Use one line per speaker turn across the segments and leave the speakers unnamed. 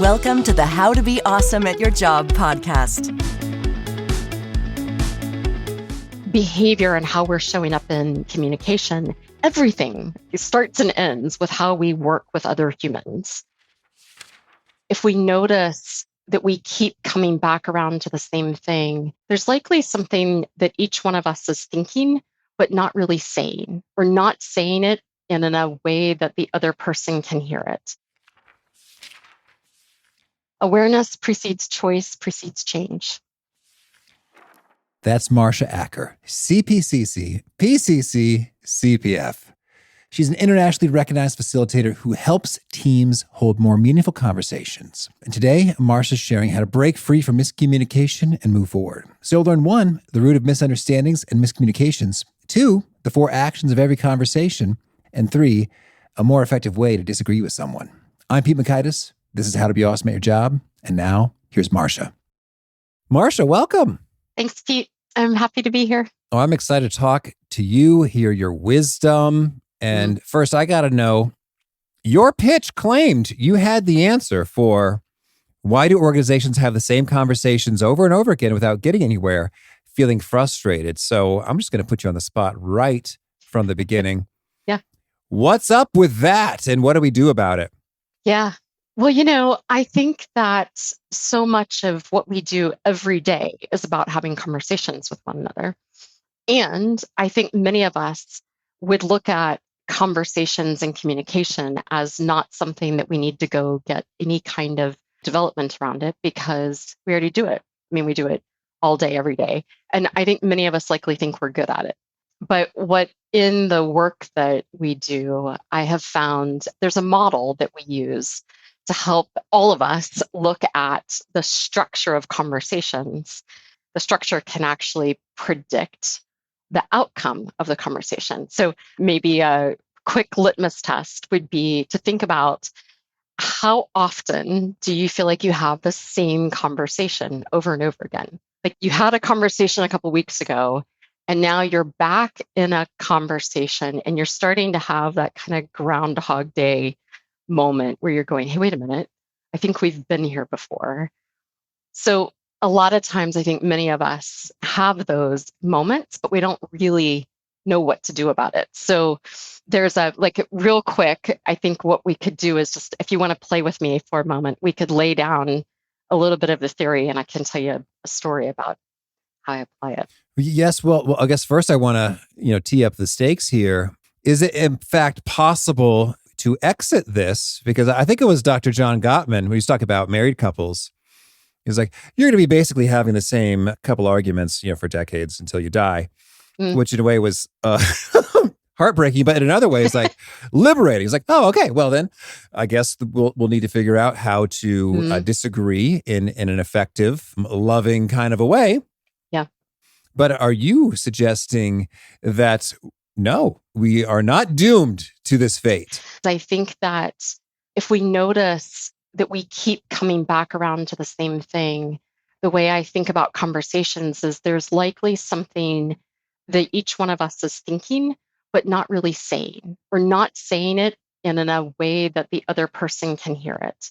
Welcome to the How to Be Awesome at Your Job podcast.
Behavior and how we're showing up in communication, everything starts and ends with how we work with other humans. If we notice that we keep coming back around to the same thing, there's likely something that each one of us is thinking, but not really saying, or not saying it in a way that the other person can hear it. Awareness precedes choice, precedes change.
That's Marsha Acker, CPCC, PCC, CPF. She's an internationally recognized facilitator who helps teams hold more meaningful conversations. And today, Marsha's sharing how to break free from miscommunication and move forward. So you'll learn 1, the root of misunderstandings and miscommunications, 2, the 4 actions of every conversation, and 3, a more effective way to disagree with someone. I'm Pete Mockaitis. This is How to Be Awesome at Your Job. And now, here's Marsha. Marsha, welcome.
Thanks, Pete. I'm happy to be here.
Oh, I'm excited to talk to you, hear your wisdom. And first, I got to know, your pitch claimed you had the answer for why do organizations have the same conversations over and over again without getting anywhere, feeling frustrated. So I'm just going to put you on the spot right from the beginning.
Yeah.
What's up with that? And what do we do about it?
Yeah. Well, I think that so much of what we do every day is about having conversations with one another. And I think many of us would look at conversations and communication as not something that we need to go get any kind of development around it because we already do it. I mean, we do it all day, every day. And I think many of us likely think we're good at it. But what in the work that we do, I have found there's a model that we use to help all of us look at the structure of conversations. The structure can actually predict the outcome of the conversation. So maybe a quick litmus test would be to think about how often do you feel like you have the same conversation over and over again? Like you had a conversation a couple of weeks ago, and now you're back in a conversation and you're starting to have that kind of Groundhog Day moment where you're going, hey, wait a minute, I think we've been here before. So a lot of times I think many of us have those moments, but we don't really know what to do about it. So there's real quick, I think what we could do is just, if you want to play with me for a moment, we could lay down a little bit of the theory and I can tell you a story about how I apply it.
Yes. Well, I guess first I want to, tee up the stakes here. Is it in fact possible to exit this? Because I think it was Dr. John Gottman, who used to talk about married couples. He's like, you're going to be basically having the same couple arguments, for decades until you die, which in a way was heartbreaking, but in another way is like liberating. It's like, oh, okay, well then, I guess we'll need to figure out how to disagree in an effective, loving kind of a way.
Yeah.
But are you suggesting that no, we are not doomed to this fate?
I think that if we notice that we keep coming back around to the same thing, the way I think about conversations is there's likely something that each one of us is thinking, but not really saying, or not saying it in a way that the other person can hear it.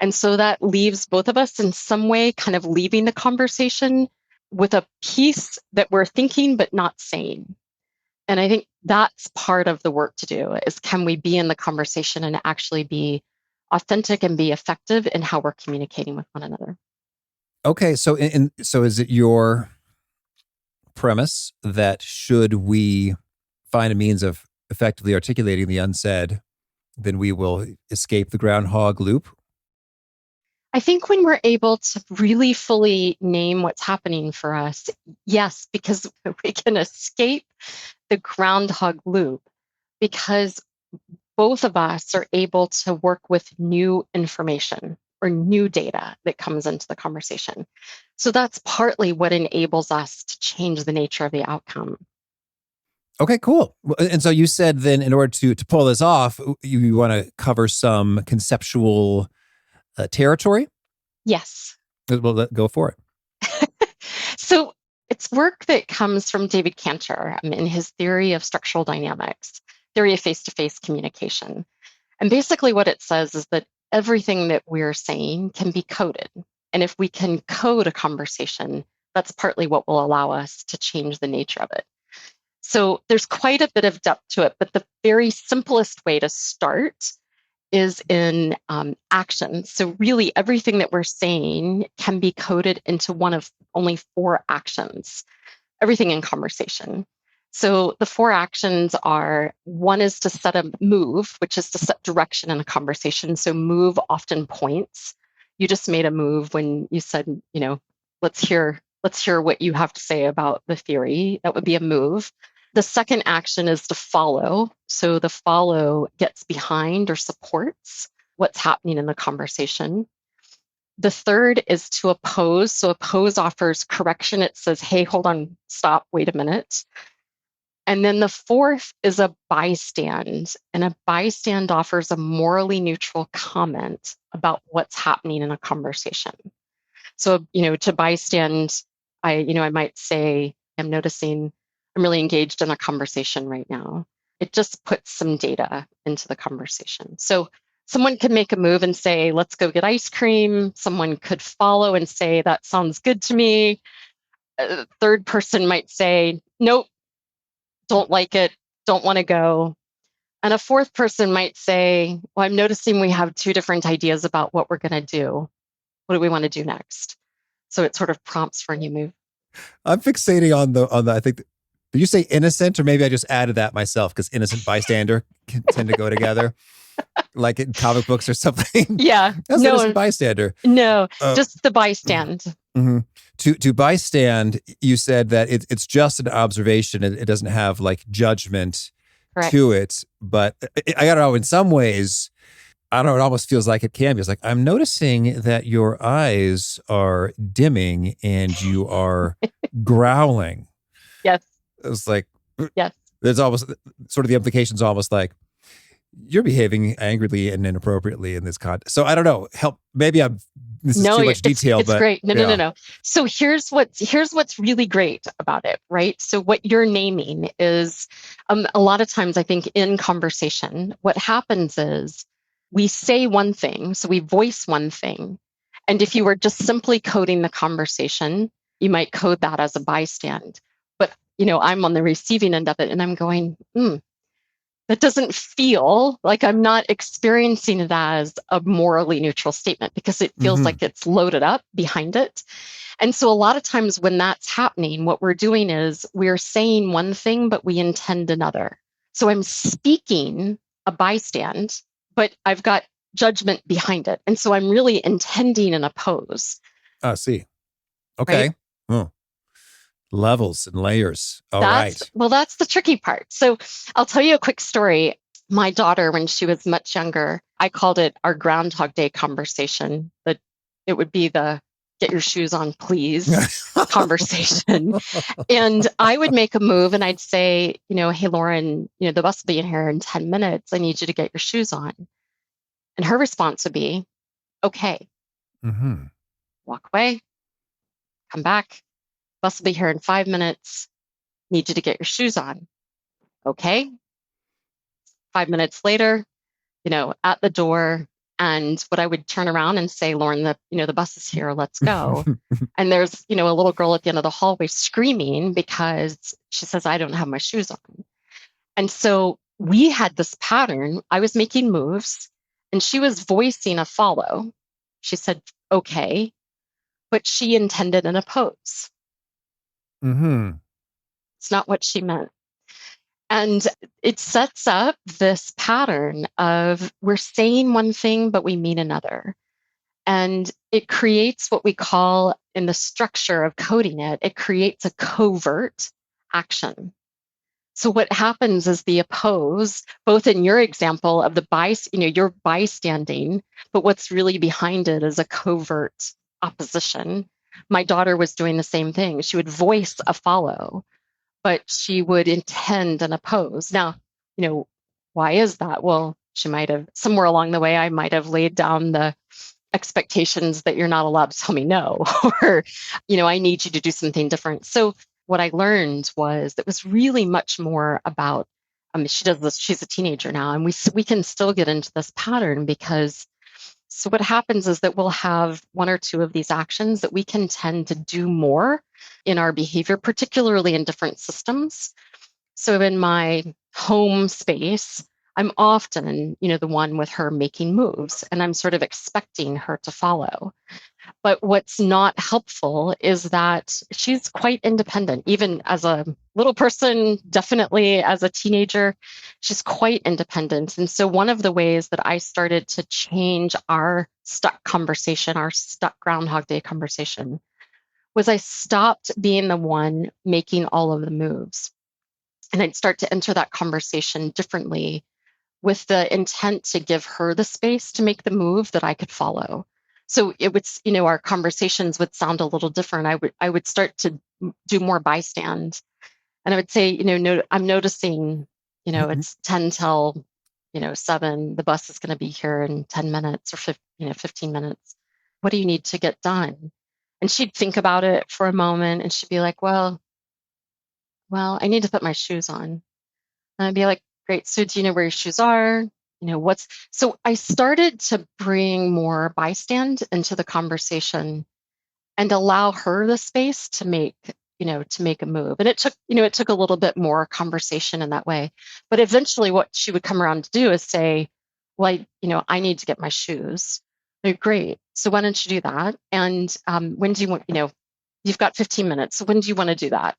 And so that leaves both of us in some way kind of leaving the conversation with a piece that we're thinking, but not saying. And I think that's part of the work to do is can we be in the conversation and actually be authentic and be effective in how we're communicating with one another.
Okay, so so is it your premise that should we find a means of effectively articulating the unsaid, then we will escape the groundhog loop?
I think when we're able to really fully name what's happening for us, yes, because we can escape the groundhog loop because both of us are able to work with new information or new data that comes into the conversation. So that's partly what enables us to change the nature of the outcome.
Okay, cool. And so you said then in order to pull this off, you want to cover some conceptual territory?
Yes.
Well, go for it.
So it's work that comes from David Cantor in his theory of structural dynamics, theory of face-to-face communication. And basically what it says is that everything that we're saying can be coded. And if we can code a conversation, that's partly what will allow us to change the nature of it. So there's quite a bit of depth to it, but the very simplest way to start is in action. So really everything that we're saying can be coded into one of only 4 actions, everything in conversation. So the 4 actions are, one is to set a move, which is to set direction in a conversation. So move often points. You just made a move when you said, let's hear what you have to say about the theory. That would be a move. The second action is to follow. So the follow gets behind or supports what's happening in the conversation. The third is to oppose. So oppose offers correction. It says, hey, hold on, stop, wait a minute. And then the fourth is a bystand. And a bystand offers a morally neutral comment about what's happening in a conversation. So, to bystand, I might say, I'm noticing I'm really engaged in a conversation right now. It just puts some data into the conversation. So someone could make a move and say, let's go get ice cream. Someone could follow and say, that sounds good to me. A third person might say, nope, don't like it, don't want to go. And a fourth person might say, well, I'm noticing we have 2 different ideas about what we're going to do. What do we want to do next? So it sort of prompts for a new move.
I'm fixating on the, I think, did you say innocent, or maybe I just added that myself because innocent bystander can tend to go together, like in comic books or something.
Yeah.
That's innocent bystander.
No, just the bystand.
Mm-hmm. To bystand, you said that it's just an observation. It doesn't have like judgment
Correct.
to it. But I don't know, in some ways, I don't know, it almost feels like it can be. It's like, I'm noticing that your eyes are dimming and you are growling.
Yes.
It's like,
yes.
There's almost sort of the implications almost like, you're behaving angrily and inappropriately in this context. So I don't know. This is too much detail,
it's
but
great. No. So here's what's really great about it, right? So what you're naming is, a lot of times I think in conversation, what happens is we say one thing, so we voice one thing. And if you were just simply coding the conversation, you might code that as a bystand. But, I'm on the receiving end of it and I'm going, that doesn't feel like I'm not experiencing it as a morally neutral statement because it feels like it's loaded up behind it. And so a lot of times when that's happening, what we're doing is we're saying one thing, but we intend another. So I'm speaking a bystand, but I've got judgment behind it. And so I'm really intending an oppose.
I see. Okay. Right? Oh. Levels and layers. Right.
Well, that's the tricky part. So I'll tell you a quick story. My daughter, when she was much younger, I called it our Groundhog Day conversation. But it would be the get your shoes on, please conversation. And I would make a move and I'd say, hey, Lauren, the bus will be in here in 10 minutes. I need you to get your shoes on. And her response would be, okay. Walk away, come back. Bus will be here in 5 minutes. Need you to get your shoes on. Okay. 5 minutes later, at the door. And what I would turn around and say, Lauren, the bus is here. Let's go. And there's, a little girl at the end of the hallway screaming because she says, I don't have my shoes on. And so we had this pattern. I was making moves and she was voicing a follow. She said, okay, but she intended an oppose. It's not what she meant. And it sets up this pattern of we're saying one thing, but we mean another. And it creates what we call, in the structure of coding it creates a covert action. So what happens is the oppose, both in your example of you're bystanding, but what's really behind it is a covert opposition. My daughter was doing the same thing. She would voice a follow, but she would intend an oppose. Now, why is that? Well, she might have, somewhere along the way, I might have laid down the expectations that you're not allowed to tell me no, or, I need you to do something different. So what I learned was that was really much more about, she does this, she's a teenager now, and we can still get into this pattern because So what happens is that we'll have one or two of these actions that we can tend to do more in our behavior, particularly in different systems. So in my home space, I'm often, the one with her making moves, and I'm sort of expecting her to follow. But what's not helpful is that she's quite independent, even as a little person, definitely as a teenager, she's quite independent. And so, one of the ways that I started to change our stuck conversation, our stuck Groundhog Day conversation, was I stopped being the one making all of the moves. And I'd start to enter that conversation differently with the intent to give her the space to make the move that I could follow. So it would, our conversations would sound a little different. I would start to do more bystand, and I would say, I'm noticing, it's 10 till, 7. The bus is going to be here in 10 minutes or 15 minutes. What do you need to get done? And she'd think about it for a moment, and she'd be like, well, I need to put my shoes on. And I'd be like, great. So do you know where your shoes are? So I started to bring more bystand into the conversation and allow her the space to make a move. And it took a little bit more conversation in that way. But eventually what she would come around to do is say, well, I need to get my shoes. Like, great. So why don't you do that? And when do you want, you've got 15 minutes. So when do you want to do that?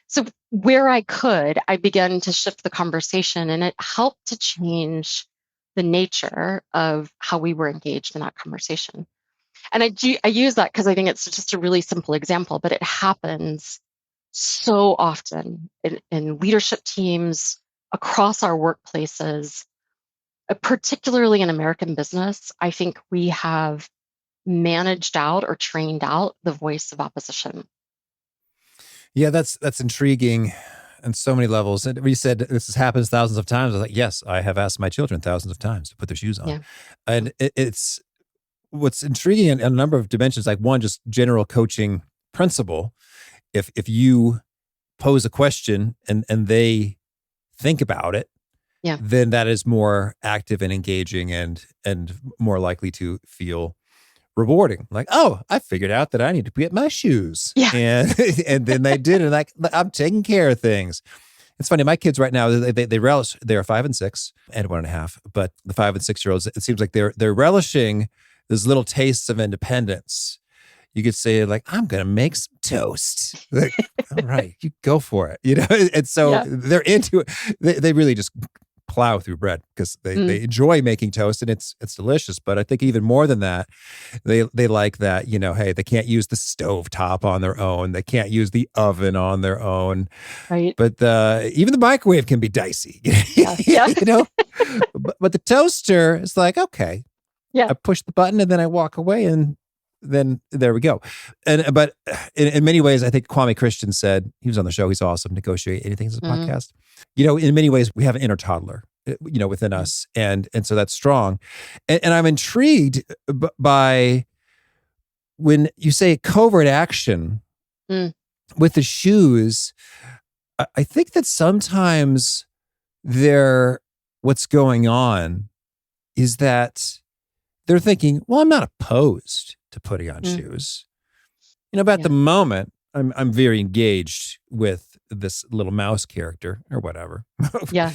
So where I could, I began to shift the conversation, and it helped to change the nature of how we were engaged in that conversation. And I use that because I think it's just a really simple example, but it happens so often in leadership teams, across our workplaces, particularly in American business. I think we have managed out or trained out the voice of opposition.
Yeah, that's intriguing on so many levels. And we said this happens thousands of times. I was like, yes, I have asked my children thousands of times to put their shoes on.
Yeah.
And it's what's intriguing in a number of dimensions, like one, just general coaching principle. If you pose a question and they think about it,
Yeah.
then that is more active and engaging and more likely to feel rewarding. Like, oh, I figured out that I need to get my shoes.
Yeah.
And then they did, and like, I'm taking care of things. It's funny, my kids right now, they relish, they're 5 and 6 and 1.5, but the 5 and 6-year-olds, it seems like they're relishing those little tastes of independence. You could say, like, I'm going to make some toast. Like, all right, you go for it. And so they're into it. They really just plow through bread because they enjoy making toast, and it's delicious. But I think even more than that, they like that, hey, they can't use the stovetop on their own. They can't use the oven on their own.
Right.
But even the microwave can be dicey.
Yeah.
But the toaster is like, okay.
Yeah.
I push the button and then I walk away, and then there we go. But in many ways, I think Kwame Christian said, he was on the show, he's awesome, Negotiate Anything is a podcast. In many ways, we have an inner toddler, within us. And so that's strong. And I'm intrigued by when you say covert action with the shoes. I think that sometimes what's going on is that they're thinking, well, I'm not opposed to putting on shoes. But at the moment, I'm very engaged with this little mouse character or whatever.
Yeah.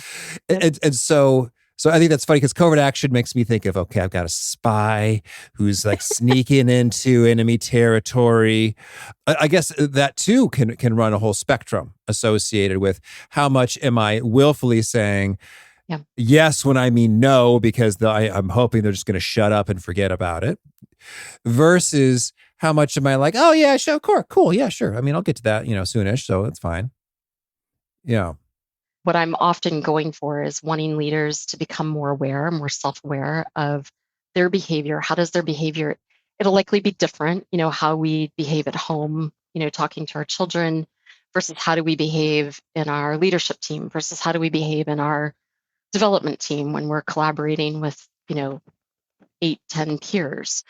And so I think that's funny because covert action makes me think of, okay, I've got a spy who's like sneaking into enemy territory. I guess that too can run a whole spectrum associated with how much am I willfully saying yes when I mean no, because I'm hoping they're just going to shut up and forget about it, versus how much am I like, oh yeah, sure, cool, yeah, sure. I mean, I'll get to that, soonish, so it's fine. Yeah.
What I'm often going for is wanting leaders to become more aware, more self-aware of their behavior. How does their behavior, it'll likely be different, how we behave at home, talking to our children, versus how do we behave in our leadership team, versus how do we behave in our development team when we're collaborating with, 8, 10 peers.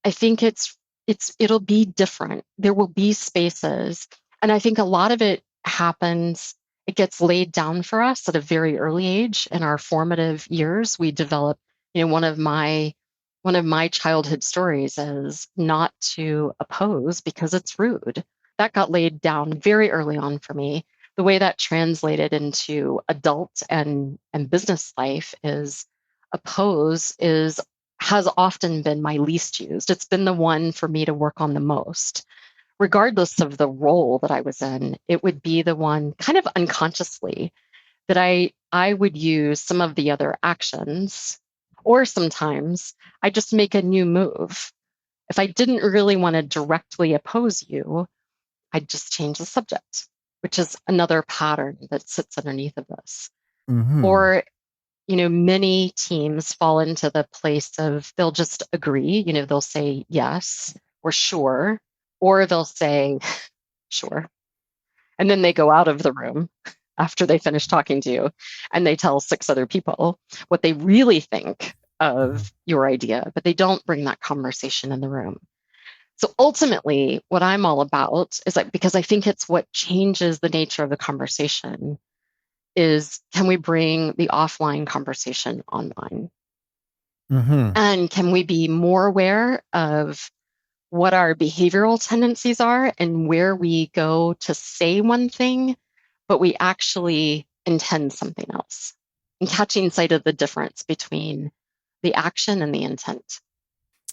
I think it'll be different. There will be spaces. And I think a lot of it happens, it gets laid down for us at a very early age. In our formative years, we develop, one of my One of my childhood stories is not to oppose because it's rude. That got laid down very early on for me. The way that translated into adult and business life is oppose is has often been my least used. It's been the one for me to work on the most. Regardless of the role that I was in, it would be the one kind of unconsciously that I would use some of the other actions, or sometimes I just make a new move. If I didn't really want to directly oppose you, I'd just change the subject, which is another pattern that sits underneath of this.
Mm-hmm.
Or, many teams fall into the place of they'll just agree, they'll say yes or sure, or they'll say sure. And then they go out of the room after they finish talking to you and they tell 6 other people what they really think of your idea, but they don't bring that conversation in the room. So ultimately, what I'm all about is like, because I think it's what changes the nature of the conversation, is can we bring the offline conversation online?
Mm-hmm.
And can we be more aware of what our behavioral tendencies are and where we go to say one thing, but we actually intend something else? And catching sight of the difference between the action and the intent.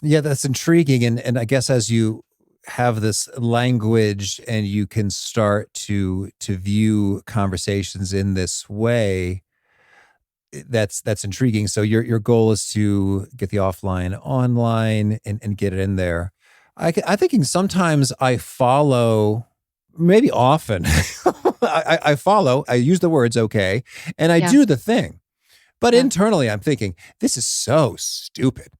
Yeah, that's intriguing. And I guess as you have this language and you can start to view conversations in this way, that's intriguing. So your goal is to get the offline online and get it in there. I'm thinking sometimes I follow, maybe often, I follow, I use the words okay, and I
Yeah.
do the thing. But
Yeah.
internally, I'm thinking, this is so stupid.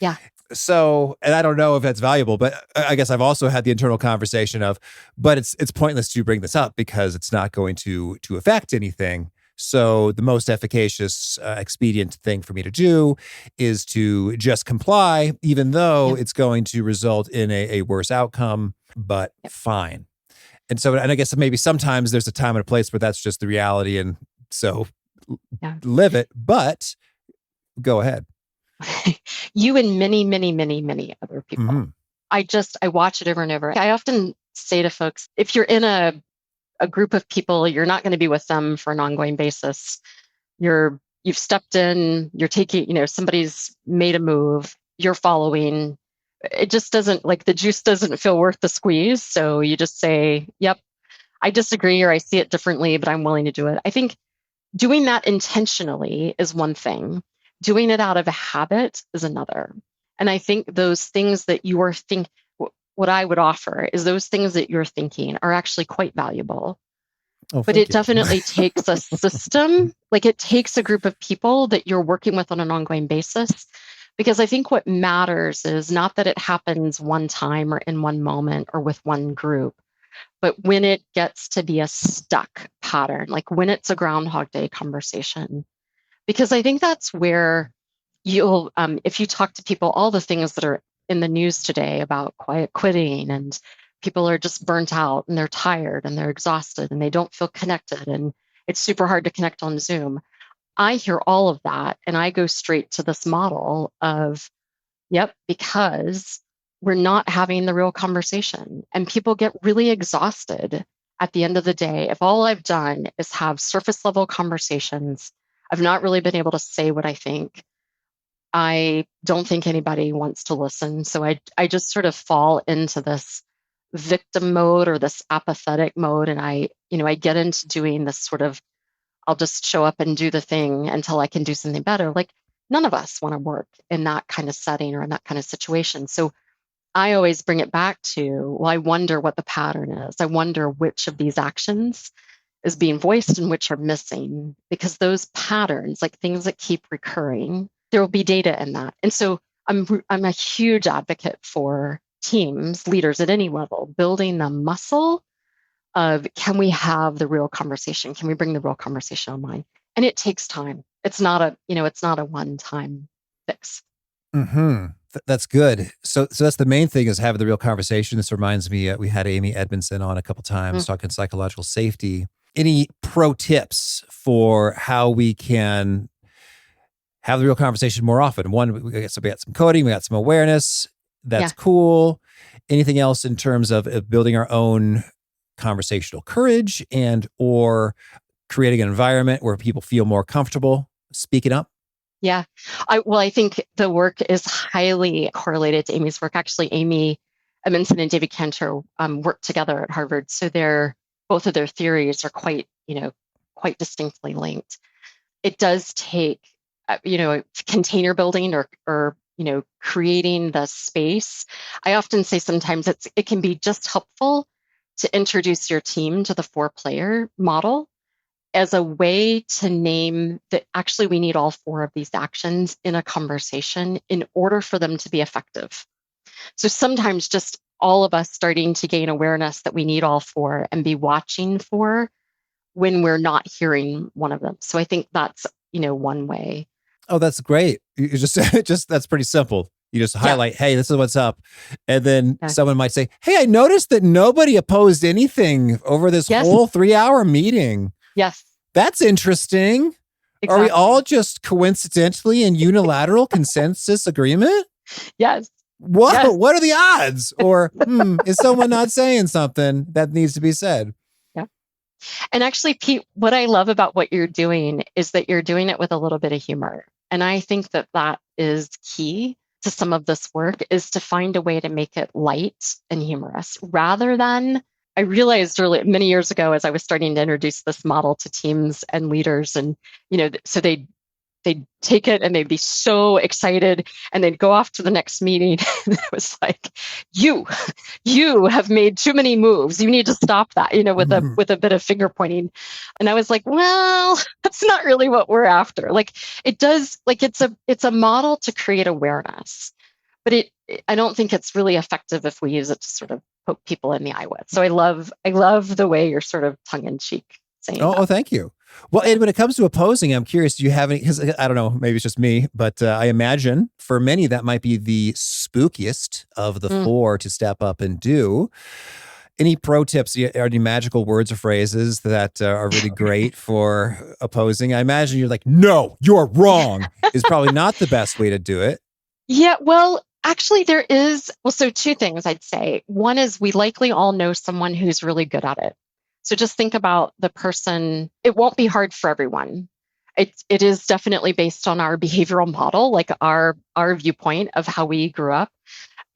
Yeah.
So, and I don't know if that's valuable, but I guess I've also had the internal conversation of, but it's pointless to bring this up because it's not going to affect anything. So the most efficacious, expedient thing for me to do is to just comply, even though
Yeah.
it's going to result in a worse outcome, but
Yep.
fine. And so, and I guess maybe sometimes there's a time and a place where that's just the reality. And so
Yeah.
live it, but go ahead.
You and many, many, many, many other people.
Mm-hmm.
I watch it over and over. I often say to folks, if you're in a group of people, you're not going to be with them for an ongoing basis. You've stepped in, you're taking, somebody's made a move, you're following. It just doesn't, like, the juice doesn't feel worth the squeeze. So you just say, yep, I disagree, or I see it differently, but I'm willing to do it. I think doing that intentionally is one thing. Doing it out of a habit is another. And I think those things that you are what I would offer is those things that you're thinking are actually quite valuable.
Oh,
But
thank
it
you.
definitely takes a system, like it takes a group of people that you're working with on an ongoing basis. Because I think what matters is not that it happens one time or in one moment or with one group, but when it gets to be a stuck pattern, like when it's a Groundhog Day conversation. Because I think that's where you'll, if you talk to people, all the things that are in the news today about quiet quitting, and people are just burnt out and they're tired and they're exhausted and they don't feel connected and it's super hard to connect on Zoom. I hear all of that and I go straight to this model of, yep, because we're not having the real conversation and people get really exhausted at the end of the day. If all I've done is have surface level conversations, I've not really been able to say what I think. I don't think anybody wants to listen. So I just sort of fall into this victim mode or this apathetic mode. And I get into doing this sort of, I'll just show up and do the thing until I can do something better. Like, none of us want to work in that kind of setting or in that kind of situation. So I always bring it back to, well, I wonder what the pattern is. I wonder which of these actions is being voiced and which are missing, because those patterns, like things that keep recurring, there will be data in that. And so I'm a huge advocate for teams, leaders at any level, building the muscle of, can we have the real conversation? Can we bring the real conversation online? And it takes time. It's not a one-time fix.
Mm-hmm. That's good. So that's the main thing, is having the real conversation. This reminds me, we had Amy Edmondson on a couple times talking psychological safety. Any pro tips for how we can have the real conversation more often. One, we got some coding, we got some awareness. That's
Yeah.
cool. Anything else in terms of building our own conversational courage and or creating an environment where people feel more comfortable speaking up?
Yeah. I think the work is highly correlated to Amy's work. Actually, Amy Edmondson and David Cantor worked together at Harvard. So both of their theories are quite distinctly linked. It does take, container building or creating the space. I often say sometimes it can be just helpful to introduce your team to the 4-player model as a way to name that actually we need all 4 of these actions in a conversation in order for them to be effective. So sometimes just all of us starting to gain awareness that we need all 4 and be watching for when we're not hearing one of them. So I think that's, one way.
Oh, that's great. You just that's pretty simple. You just highlight, hey, this is what's up. And then someone might say, hey, I noticed that nobody opposed anything over this whole 3-hour meeting.
Yes.
That's interesting. Exactly. Are we all just coincidentally in unilateral consensus agreement?
Yes.
What?
Yes.
What are the odds? Or is someone not saying something that needs to be said?
Yeah. And actually, Pete, what I love about what you're doing is that you're doing it with a little bit of humor. And I think that is key to some of this work, is to find a way to make it light and humorous rather than, I realized many years ago as I was starting to introduce this model to teams and leaders, and so they'd take it and they'd be so excited and they'd go off to the next meeting. And it was like, you have made too many moves. You need to stop that, with a bit of finger pointing. And I was like, well, that's not really what we're after. Like it does, like it's a model to create awareness, but I don't think it's really effective if we use it to sort of poke people in the eye with. So I love the way you're sort of tongue in cheek saying that.
Oh, thank you. Well, and when it comes to opposing, I'm curious, do you have any, because I don't know, maybe it's just me, but I imagine for many that might be the spookiest of the 4 to step up and do. Any pro tips, are any magical words or phrases that are really great for opposing? I imagine you're like, no, you're wrong is probably not the best way to do it.
Yeah, well, actually there is, so 2 things I'd say. One is we likely all know someone who's really good at it. So just think about the person. It won't be hard for everyone. It is definitely based on our behavioral model, like our viewpoint of how we grew up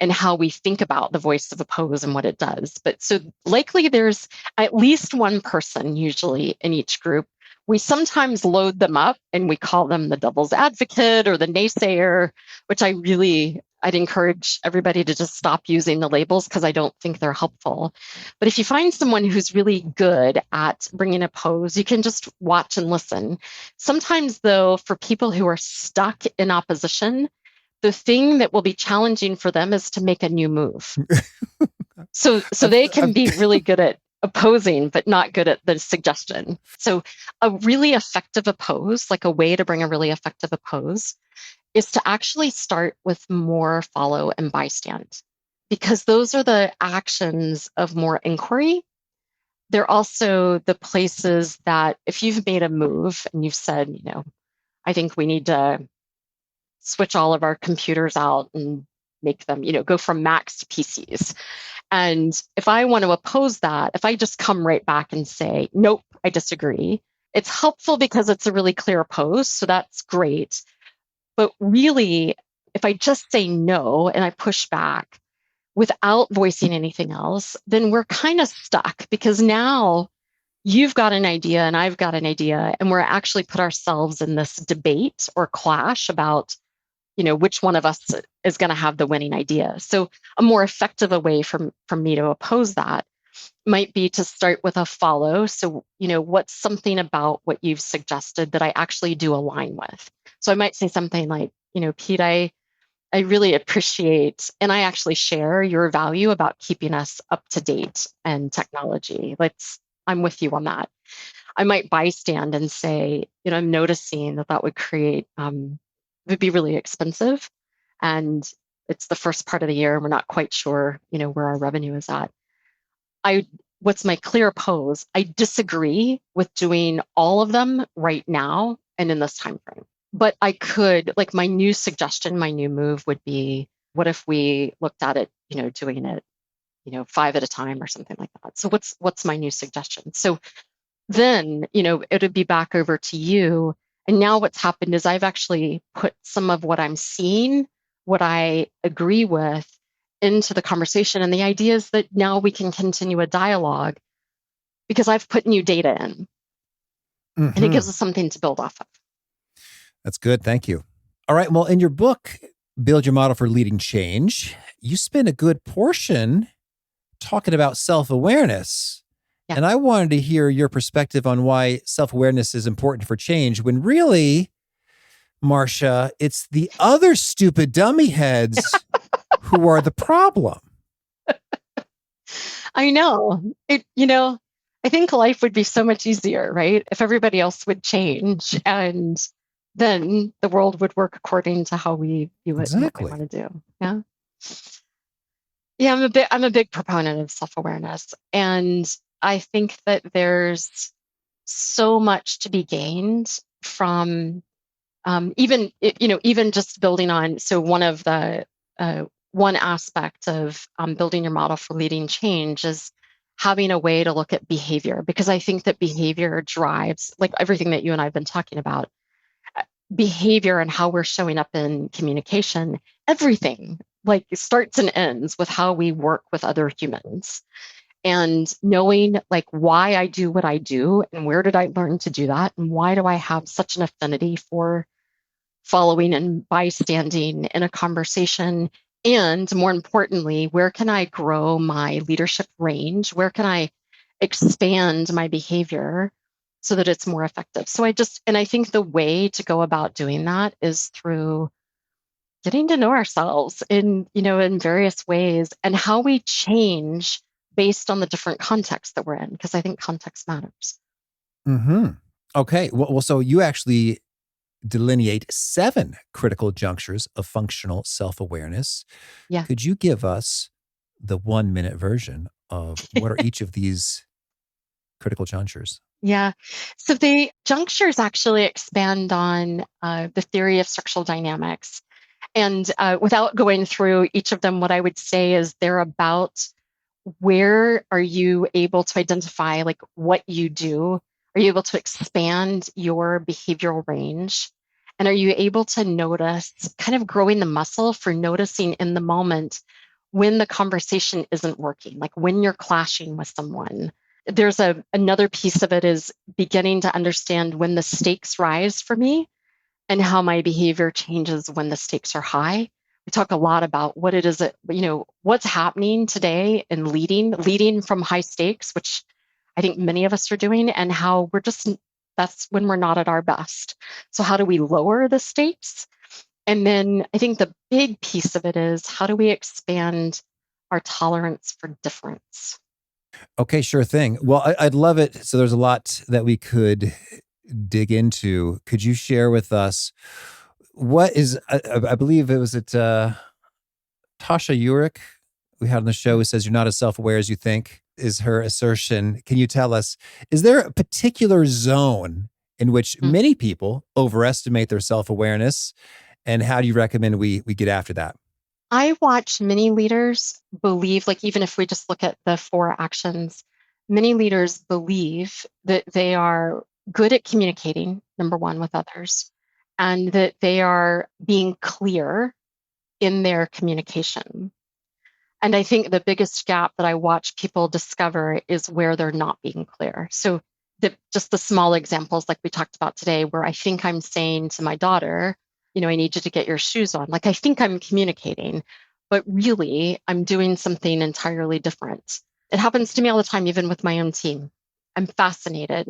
and how we think about the voice of oppose and what it does. But so likely there's at least one person usually in each group. We sometimes load them up and we call them the devil's advocate or the naysayer, which I'd encourage everybody to just stop using the labels because I don't think they're helpful. But if you find someone who's really good at bringing oppose, you can just watch and listen. Sometimes, though, for people who are stuck in opposition, the thing that will be challenging for them is to make a new move. So they can be really good at opposing, but not good at the suggestion. So a really effective oppose, like a way to bring a really effective oppose, is to actually start with more follow and bystand, because those are the actions of more inquiry. They're also the places that if you've made a move and you've said, I think we need to switch all of our computers out and make them, go from Macs to PCs. And if I want to oppose that, if I just come right back and say, nope, I disagree, it's helpful because it's a really clear oppose. So that's great. But really, if I just say no and I push back without voicing anything else, then we're kind of stuck, because now you've got an idea and I've got an idea, and we're actually put ourselves in this debate or clash about, which one of us is going to have the winning idea. So a more effective way for me to oppose that might be to start with a follow. So, what's something about what you've suggested that I actually do align with? So I might say something like, Pete, I really appreciate, and I actually share your value about keeping us up to date and technology. I'm with you on that. I might bystand and say, I'm noticing that would create, it would be really expensive. And it's the first part of the year and we're not quite sure, where our revenue is at. What's my clear oppose? I disagree with doing all of them right now and in this time frame. But I could, like my new suggestion, my new move would be, what if we looked at it, doing it, 5 at a time or something like that. So what's my new suggestion? So then, it would be back over to you. And now what's happened is I've actually put some of what I'm seeing, what I agree with, into the conversation. And the idea is that now we can continue a dialogue because I've put new data in, and it gives us something to build off of.
That's good. Thank you. All right. Well, in your book, Build Your Model for Leading Change, you spend a good portion talking about self-awareness.
Yeah.
And I wanted to hear your perspective on why self-awareness is important for change, when really, Marsha, it's the other stupid dummy heads who are the problem.
I know. I think life would be so much easier, right? If everybody else would change, and then the world would work according to how we view it and what we want to do. Yeah. Yeah, I'm a big proponent of self-awareness. And I think that there's so much to be gained from even just building on. So one aspect of building your model for leading change is having a way to look at behavior, because I think that behavior drives, like everything that you and I have been talking about, behavior and how we're showing up in communication. Everything like starts and ends with how we work with other humans. And knowing like why I do what I do and where did I learn to do that, and why do I have such an affinity for following and bystanding in a conversation, and more importantly, where can I grow my leadership range? Where can I expand my behavior so that it's more effective? I think the way to go about doing that is through getting to know ourselves in various ways, and how we change based on the different contexts that we're in, because I think context matters.
Okay. Well, so you actually delineate 7 critical junctures of functional self-awareness.
Yeah.
Could you give us the 1-minute version of what are each of these critical junctures?
Yeah. So the junctures actually expand on the theory of structural dynamics. And without going through each of them, what I would say is they're about where are you able to identify like what you do? Are you able to expand your behavioral range? And are you able to notice, kind of growing the muscle for noticing in the moment when the conversation isn't working, like when you're clashing with someone? There's another piece of it is beginning to understand when the stakes rise for me and how my behavior changes when the stakes are high. We talk a lot about what it is that, what's happening today in leading from high stakes, which I think many of us are doing, and how that's when we're not at our best. So how do we lower the stakes? And then I think the big piece of it is, how do we expand our tolerance for difference?
Okay, sure thing. Well, I'd love it. So there's a lot that we could dig into. Could you share with us what is, I believe it was Tasha Urich we had on the show, who says you're not as self-aware as you think, is her assertion. Can you tell us, is there a particular zone in which many people overestimate their self-awareness, and how do you recommend we get after that?
I watch many leaders believe, like even if we just look at the 4 actions, many leaders believe that they are good at communicating, number one, with others, and that they are being clear in their communication. And I think the biggest gap that I watch people discover is where they're not being clear. So just the small examples like we talked about today, where I think I'm saying to my daughter, I need you to get your shoes on. Like I think I'm communicating, but really I'm doing something entirely different. It happens to me all the time, even with my own team. I'm fascinated.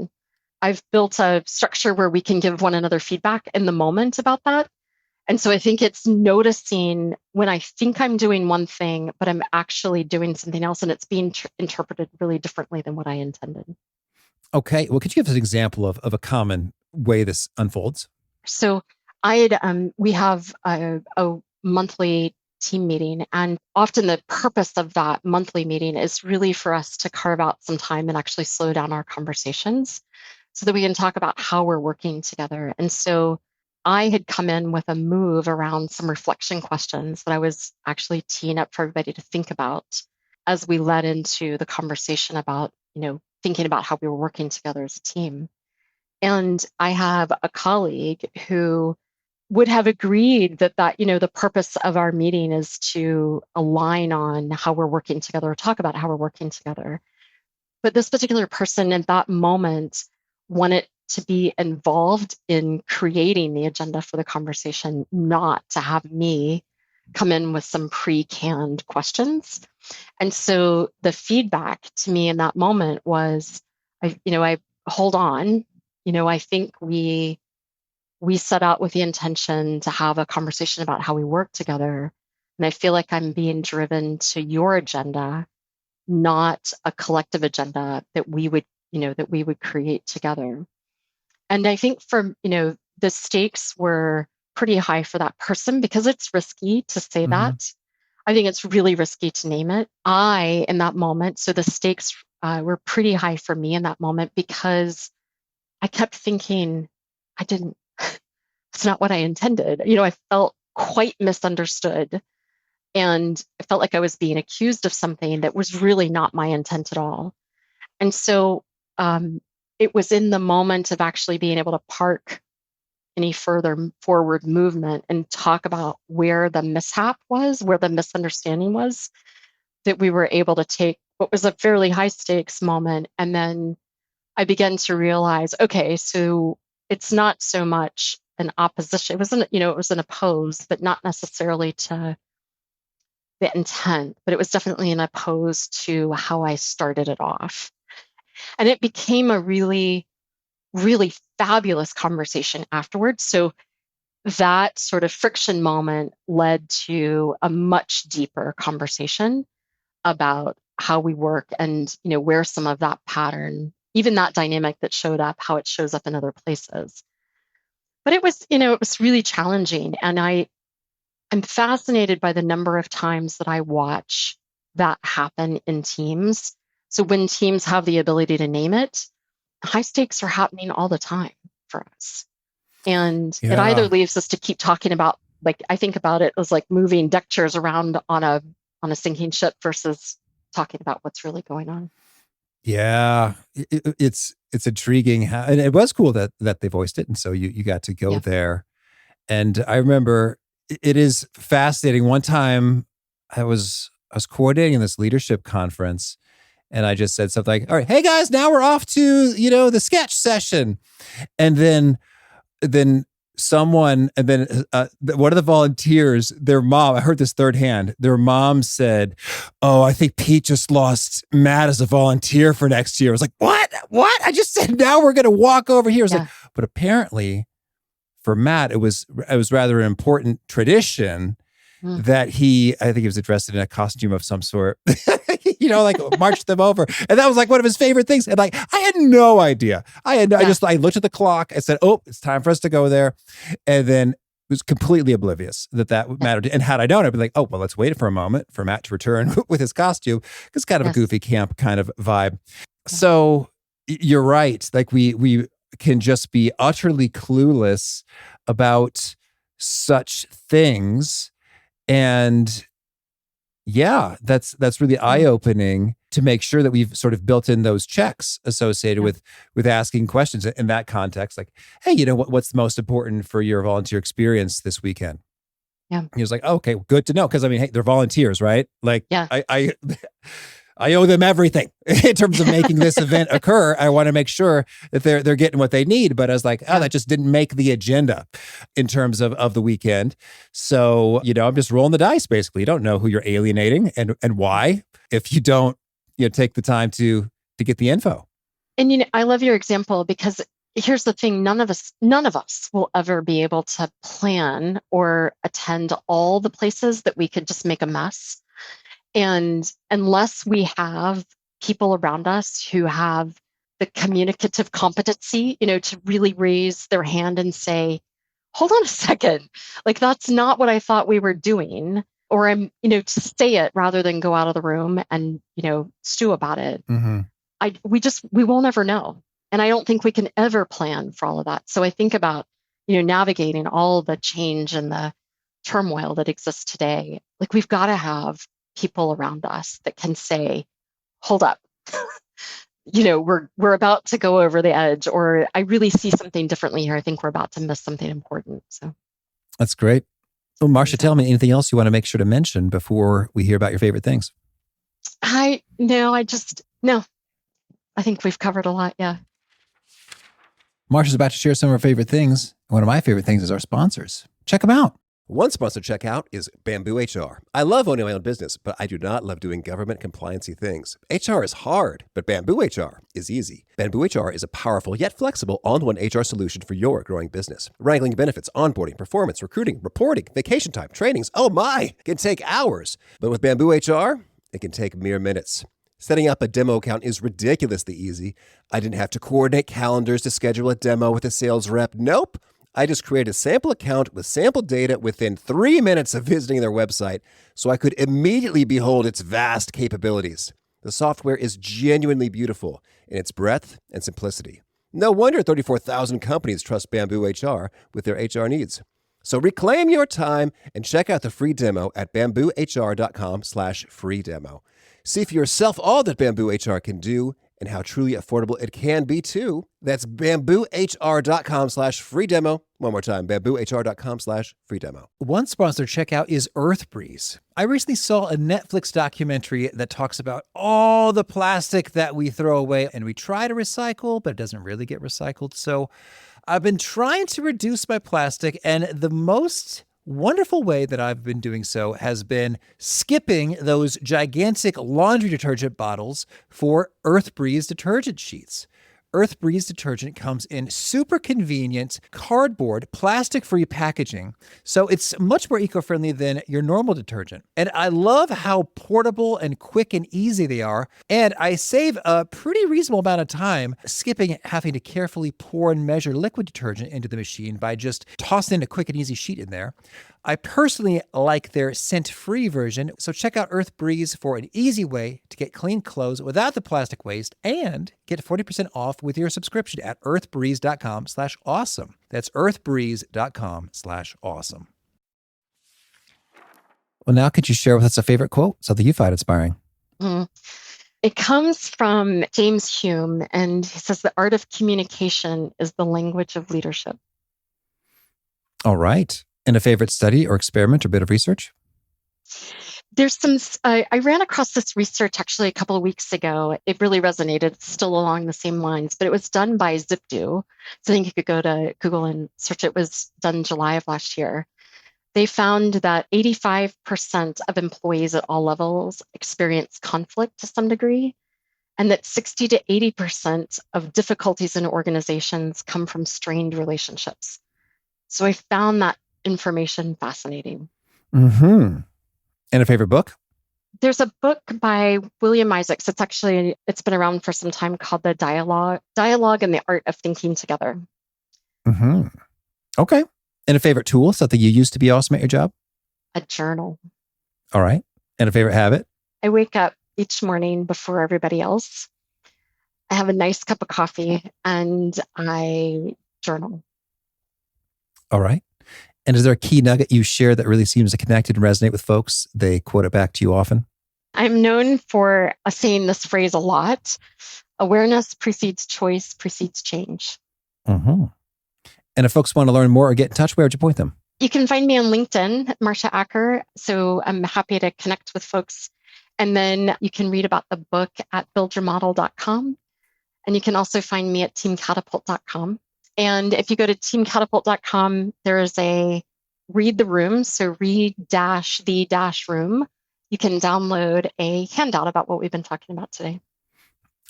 I've built a structure where we can give one another feedback in the moment about that. And so I think it's noticing when I think I'm doing one thing, but I'm actually doing something else, and it's being interpreted really differently than what I intended.
Okay. Well, could you give us an example of a common way this unfolds?
So we have a monthly team meeting, and often the purpose of that monthly meeting is really for us to carve out some time and actually slow down our conversations so that we can talk about how we're working together. And so I had come in with a move around some reflection questions that I was actually teeing up for everybody to think about as we led into the conversation about, thinking about how we were working together as a team. And I have a colleague who would have agreed that the purpose of our meeting is to align on how we're working together or talk about how we're working together. But this particular person in that moment wanted to be involved in creating the agenda for the conversation, not to have me come in with some pre-canned questions. And so the feedback to me in that moment was, I hold on. I think we set out with the intention to have a conversation about how we work together. And I feel like I'm being driven to your agenda, not a collective agenda that we would create together. And I think the stakes were pretty high for that person because it's risky to say that. I think it's really risky to name it. In that moment, so the stakes were pretty high for me in that moment because I kept thinking, it's not what I intended. I felt quite misunderstood. And I felt like I was being accused of something that was really not my intent at all. And so it was in the moment of actually being able to park any further forward movement and talk about where the mishap was, where the misunderstanding was, that we were able to take what was a fairly high stakes moment. And then I began to realize, okay, so it's not so much an opposition. It was an oppose, but not necessarily to the intent, but it was definitely an oppose to how I started it off. And it became a really, really fabulous conversation afterwards. So that sort of friction moment led to a much deeper conversation about how we work and, where some of that pattern, even that dynamic that showed up, how it shows up in other places. But it was really challenging. And I'm fascinated by the number of times that I watch that happen in teams. So when teams have the ability to name it, high stakes are happening all the time for us. And it either leaves us to keep talking about, like, I think about it as like moving deck chairs around on a sinking ship versus talking about what's really going on.
Yeah, it's intriguing, and it was cool that they voiced it, and so you got to go there. And I remember it is fascinating. One time, I was coordinating this leadership conference, and I just said something like, "All right, hey guys, now we're off to the sketch session," and then someone, and then one of the volunteers, their mom, I heard this third hand, their mom said, "Oh, I think Pete just lost Matt as a volunteer for next year." I was like, what? I just said, now we're going to walk over here. Like, but apparently for Matt, it was rather an important tradition that I think he was dressed in a costume of some sort, like marched them over. And that was like one of his favorite things. And like, I had no idea. I looked at the clock. I said, "Oh, it's time for us to go there." And then was completely oblivious that mattered. And had I known, I'd be like, "Oh, well, let's wait for a moment for Matt to return with his costume." It's kind of a goofy camp kind of vibe. So you're right. Like we can just be utterly clueless about such things. And yeah, that's really eye-opening to make sure that we've sort of built in those checks associated with asking questions in that context. Like, hey, what's the most important for your volunteer experience this weekend?
Yeah.
He was like, oh, okay, good to know. Because I mean, hey, they're volunteers, right? Like, I owe them everything in terms of making this event occur. I want to make sure that they're getting what they need. But I was like, that just didn't make the agenda in terms of the weekend. So, I'm just rolling the dice, basically. You don't know who you're alienating and why if you don't take the time to get the info.
And I love your example because here's the thing, none of us will ever be able to plan or attend all the places that we could just make a mess. And unless we have people around us who have the communicative competency, to really raise their hand and say, "Hold on a second, like that's not what I thought we were doing," or to say it rather than go out of the room and, stew about it.
Mm-hmm.
We won't ever know. And I don't think we can ever plan for all of that. So I think about, navigating all the change and the turmoil that exists today, like we've got to have people around us that can say, hold up, we're about to go over the edge, or I really see something differently here. I think we're about to miss something important. So
that's great. Well, Marsha, tell me anything else you want to make sure to mention before we hear about your favorite things.
No, I think we've covered a lot. Yeah.
Marsha's about to share some of her favorite things. One of my favorite things is our sponsors. Check them out.
One sponsor to check out is Bamboo HR. I love owning my own business, but I do not love doing government compliancy things. HR is hard, but Bamboo HR is easy. Bamboo HR is a powerful yet flexible all-in-one HR solution for your growing business. Wrangling benefits, onboarding, performance, recruiting, reporting, vacation time, trainings, oh my, can take hours. But with Bamboo HR, it can take mere minutes. Setting up a demo account is ridiculously easy. I didn't have to coordinate calendars to schedule a demo with a sales rep. Nope. I just created a sample account with sample data within 3 minutes of visiting their website, so I could immediately behold its vast capabilities. The software is genuinely beautiful in its breadth and simplicity. No wonder 34,000 companies trust Bamboo HR with their HR needs. So reclaim your time and check out the free demo at bamboohr.com/free demo. See for yourself all that Bamboo HR can do and how truly affordable it can be too. That's bamboohr.com/free demo. One more time, bamboohr.com/free demo.
One sponsor to check out is EarthBreeze. I recently saw a Netflix documentary that talks about all the plastic that we throw away and we try to recycle, but it doesn't really get recycled. So I've been trying to reduce my plastic, and the most wonderful way that I've been doing so has been skipping those gigantic laundry detergent bottles for EarthBreeze detergent sheets. EarthBreeze detergent comes in super convenient cardboard, plastic-free packaging, so it's much more eco-friendly than your normal detergent. And I love how portable and quick and easy they are, and I save a pretty reasonable amount of time skipping having to carefully pour and measure liquid detergent into the machine by just tossing a quick and easy sheet in there. I personally like their scent-free version, so check out EarthBreeze for an easy way to get clean clothes without the plastic waste and get 40% off with your subscription at earthbreeze.com/awesome. That's earthbreeze.com/awesome. Well, now could you share with us a favorite quote, something you find inspiring?
It comes from James Hume, and he says the art of communication is the language of leadership.
All right. And a favorite study or experiment or bit of research?
There's some, I ran across this research actually a couple of weeks ago. It really resonated. It's still along the same lines, but it was done by Zipdo. So I think you could go to Google and search. It was done July of last year. They found that 85% of employees at all levels experience conflict to some degree, and that 60 to 80% of difficulties in organizations come from strained relationships. So I found that information fascinating.
Mm-hmm. And a favorite book?
There's a book by William Isaacs. It's been around for some time, called The Dialogue and the Art of Thinking Together.
Mm-hmm. Okay. And a favorite tool, something you use to be awesome at your job?
A journal.
All right. And a favorite habit?
I wake up each morning before everybody else. I have a nice cup of coffee and I journal.
All right. And is there a key nugget you share that really seems to connect and resonate with folks? They quote it back to you often?
I'm known for saying this phrase a lot. Awareness precedes choice, precedes change.
Mm-hmm. And if folks want to learn more or get in touch, where would you point them?
You can find me on LinkedIn, Marsha Acker. So I'm happy to connect with folks. And then you can read about the book at buildyourmodel.com. And you can also find me at teamcatapult.com. And if you go to teamcatapult.com, there is a read the room. So read-the-room. You can download a handout about what we've been talking about today.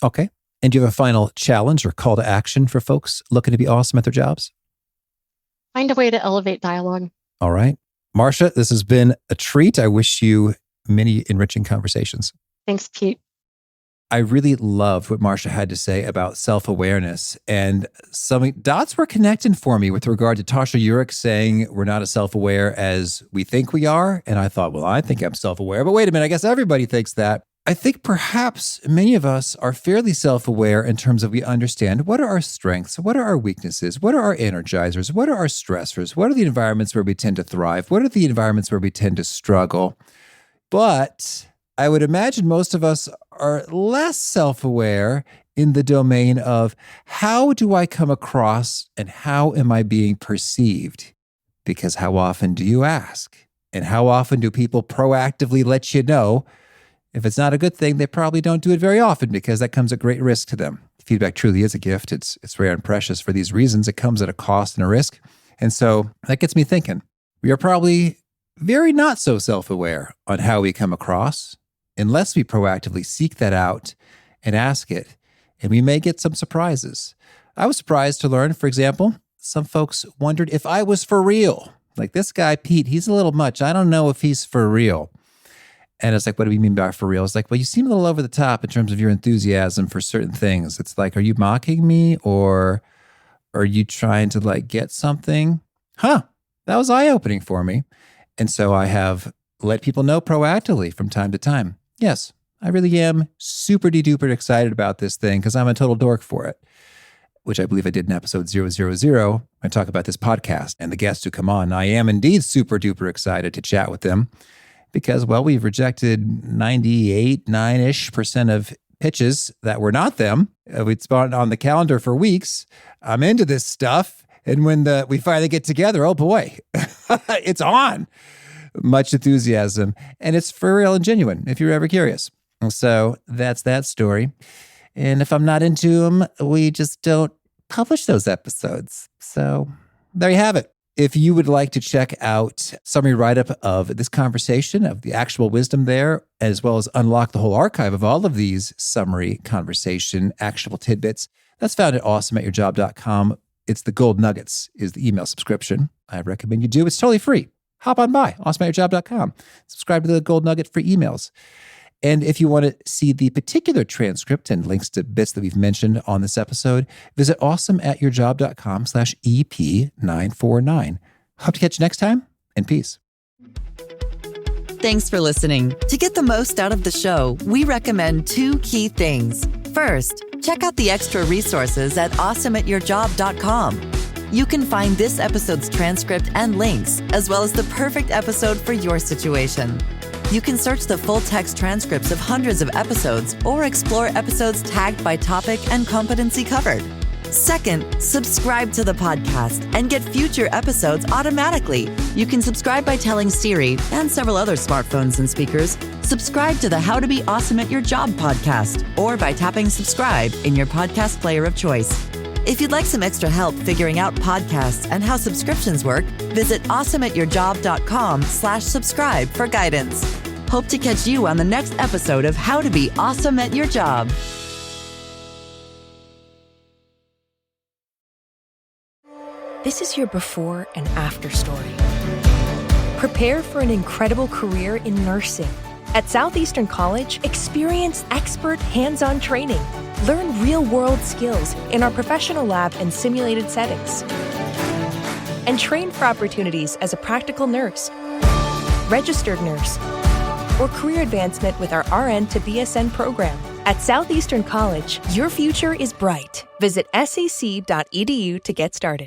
Okay. And do you have a final challenge or call to action for folks looking to be awesome at their jobs?
Find a way to elevate dialogue.
All right. Marsha, this has been a treat. I wish you many enriching conversations.
Thanks, Pete.
I really loved what Marsha had to say about self-awareness, and some dots were connecting for me with regard to Tasha Eurich saying we're not as self-aware as we think we are. And I thought, well, I think I'm self-aware, but wait a minute, I guess everybody thinks that. I think perhaps many of us are fairly self-aware in terms of we understand what are our strengths, what are our weaknesses, what are our energizers, what are our stressors, what are the environments where we tend to thrive, what are the environments where we tend to struggle. But I would imagine most of us are less self-aware in the domain of how do I come across and how am I being perceived? Because how often do you ask? And how often do people proactively let you know? If it's not a good thing, they probably don't do it very often because that comes at great risk to them. Feedback truly is a gift. It's rare and precious for these reasons. It comes at a cost and a risk. And so that gets me thinking. We are probably very not so self-aware on how we come across unless we proactively seek that out and ask it. And we may get some surprises. I was surprised to learn, for example, some folks wondered if I was for real. Like this guy, Pete, he's a little much. I don't know if he's for real. And it's like, what do we mean by for real? It's like, well, you seem a little over the top in terms of your enthusiasm for certain things. It's like, are you mocking me or are you trying to like get something? That was eye-opening for me. And so I have let people know proactively from time to time. Yes, I really am super de-duper excited about this thing because I'm a total dork for it, which I believe I did in episode 000. I talk about this podcast and the guests who come on. I am indeed super duper excited to chat with them. Because, well, we've rejected 98.9% of pitches that were not them. We'd spot on the calendar for weeks. I'm into this stuff. And when we finally get together, oh boy, it's on. Much enthusiasm. And it's for real and genuine, if you're ever curious. So that's that story. And if I'm not into them, we just don't publish those episodes. So there you have it. If you would like to check out summary write-up of this conversation, of the actual wisdom there, as well as unlock the whole archive of all of these summary conversation, actionable tidbits, that's found at awesomeatyourjob.com. It's the Gold Nuggets is the email subscription. I recommend you do. It's totally free. Hop on by, awesomeatyourjob.com. Subscribe to the Gold Nugget for emails. And if you want to see the particular transcript and links to bits that we've mentioned on this episode, visit awesomeatyourjob.com/EP949. Hope to catch you next time, and peace.
Thanks for listening. To get the most out of the show, we recommend 2 key things. First, check out the extra resources at awesomeatyourjob.com. You can find this episode's transcript and links, as well as the perfect episode for your situation. You can search the full-text transcripts of hundreds of episodes or explore episodes tagged by topic and competency covered. Second, subscribe to the podcast and get future episodes automatically. You can subscribe by telling Siri and several other smartphones and speakers, subscribe to the How to Be Awesome at Your Job podcast, or by tapping subscribe in your podcast player of choice. If you'd like some extra help figuring out podcasts and how subscriptions work, visit awesomeatyourjob.com/subscribe for guidance. Hope to catch you on the next episode of How to Be Awesome at Your Job.
This is your before and after story. Prepare for an incredible career in nursing. At Southeastern College, experience expert hands-on training. Learn real-world skills in our professional lab and simulated settings. And train for opportunities as a practical nurse, registered nurse, or career advancement with our RN to BSN program. At Southeastern College, your future is bright. Visit sec.edu to get started.